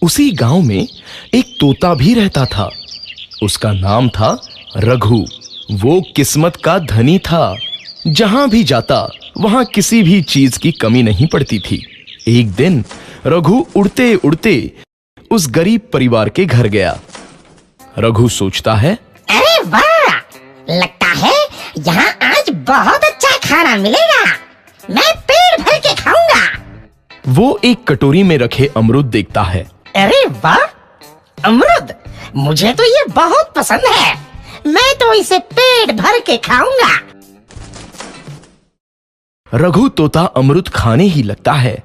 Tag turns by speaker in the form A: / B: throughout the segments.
A: उसी गांव में एक तोता भी रहता था। उसका नाम था रघु। वो किस्मत का धनी था। जहां भी जाता वहां किसी भी चीज की कमी नहीं पड़ती थी। एक दिन रघु उड़ते उड़ते उस गरीब परिवार के घर गया। रघु सोचता है,
B: अरे वाह, लगता है यहाँ आज बहुत अच्छा खाना मिलेगा। मैं पेट भर के खाऊंगा।
A: वो एक कटोरी में रखे अमरूद देखता है।
B: अरे वाह, अमरूद, मुझे तो ये बहुत पसंद है। मैं तो इसे पेट भर के खाऊंगा।
A: रघु तोता अमरूद खाने ही लगता है।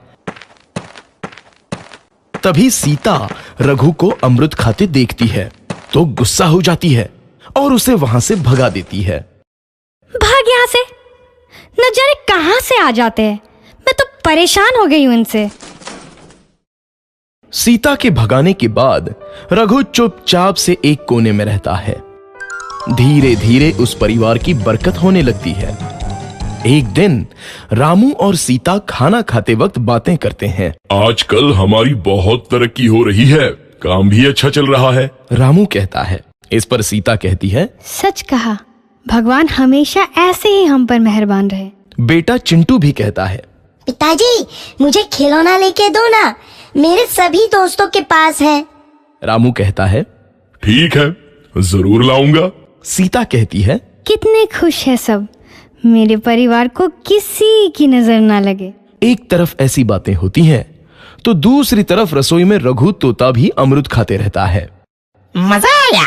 A: तभी सीता रघु को अमरूद खाते देखती है तो गुस्सा हो जाती है और उसे वहां से भगा देती है।
C: भाग यहाँ से, न जाने कहां से आ जाते हैं। मैं तो परेशान हो गई हूं इनसे।
A: सीता के भगाने के बाद रघु चुपचाप से एक कोने में रहता है। धीरे धीरे उस परिवार की बरकत होने लगती है। एक दिन रामू और सीता खाना खाते वक्त बातें करते हैं।
D: आजकल हमारी बहुत तरक्की हो रही है, काम भी अच्छा चल रहा है।
A: रामू कहता है। इस पर सीता कहती है,
C: सच कहा, भगवान हमेशा ऐसे ही हम पर मेहरबान रहे।
A: बेटा चिंटू भी कहता है,
B: पिताजी, मुझे खिलौना लेके दो ना, मेरे सभी दोस्तों के पास है।
A: रामू कहता है,
D: ठीक है, जरूर लाऊंगा।
A: सीता कहती है,
C: कितने खुश है सब, मेरे परिवार को किसी की नजर ना लगे।
A: एक तरफ ऐसी बातें होती हैं तो दूसरी तरफ रसोई में रघु तोता भी अमरूद खाते रहता है।
B: मजा आया,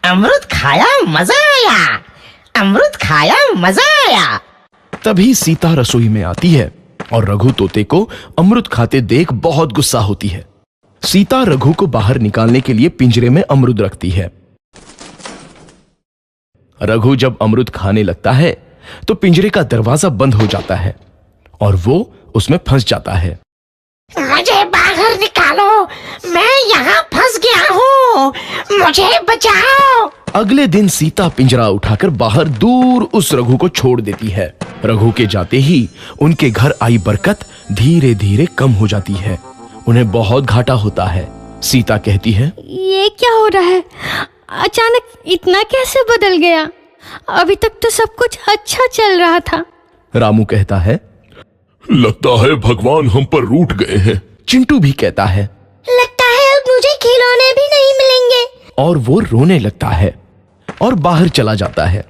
B: अमरूद खाया, मजा आया, अमरूद खाया, मजा आया।
A: तभी सीता रसोई में आती है और रघु तोते को अमरूद खाते देख बहुत गुस्सा होती है। सीता रघु को बाहर निकालने के लिए पिंजरे में अमरूद रखती है। रघु जब अमरूद खाने लगता है तो पिंजरे का दरवाजा बंद हो जाता है और वो उसमें फंस जाता है।
B: मुझे बाहर निकालो, मैं यहाँ फंस गया हूँ, मुझे बचाओ।
A: अगले दिन सीता पिंजरा उठाकर बाहर दूर उस रघु को छोड़ देती है। रघु के जाते ही उनके घर आई बरकत धीरे धीरे कम हो जाती है। उन्हें बहुत घाटा होता है। सीता कहती है,
C: ये क्या हो रहा है, अचानक इतना कैसे बदल गया? अभी तक तो सब कुछ अच्छा चल रहा था।
A: रामू कहता है,
D: लगता है भगवान हम पर रूठ गए हैं।
A: चिंटू भी कहता है,
B: लगता है अब मुझे खिलौने भी नहीं मिलेंगे।
A: और वो रोने लगता है और बाहर चला जाता है।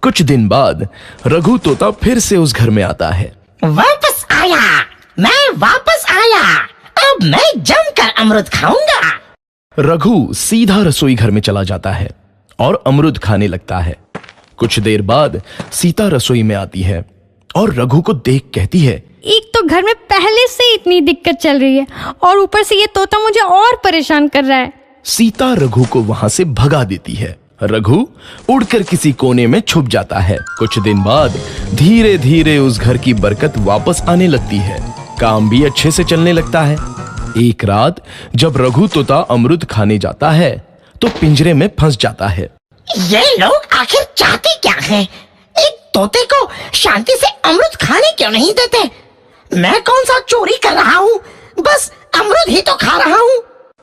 A: कुछ दिन बाद रघु तोता फिर से उस घर में आता है।
B: वापस आया, मैं वापस आया, अब मैं जमकर अमरूद खाऊंगा।
A: रघु सीधा रसोई घर में चला जाता है और अमरूद खाने लगता है। कुछ देर बाद सीता रसोई में आती है और रघु को देख कहती है,
C: एक तो घर में पहले से इतनी दिक्कत चल रही है और ऊपर से ये तोता मुझे और परेशान कर रहा है।
A: सीता रघु को वहां से भगा देती है। रघु उड़कर किसी कोने में छुप जाता है। कुछ दिन बाद धीरे धीरे उस घर की बरकत वापस आने लगती है। काम भी अच्छे से चलने लगता है। एक रात जब रघु तोता अमरूद खाने जाता है तो पिंजरे में फंस जाता है।
B: ये लोग आखिर चाहते क्या हैं? एक तोते को शांति से अमरूद खाने क्यों नहीं देते? मैं कौन सा चोरी कर रहा हूँ? बस अमरूद ही तो खा रहा हूँ।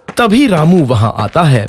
A: तभी रामू वहां आता है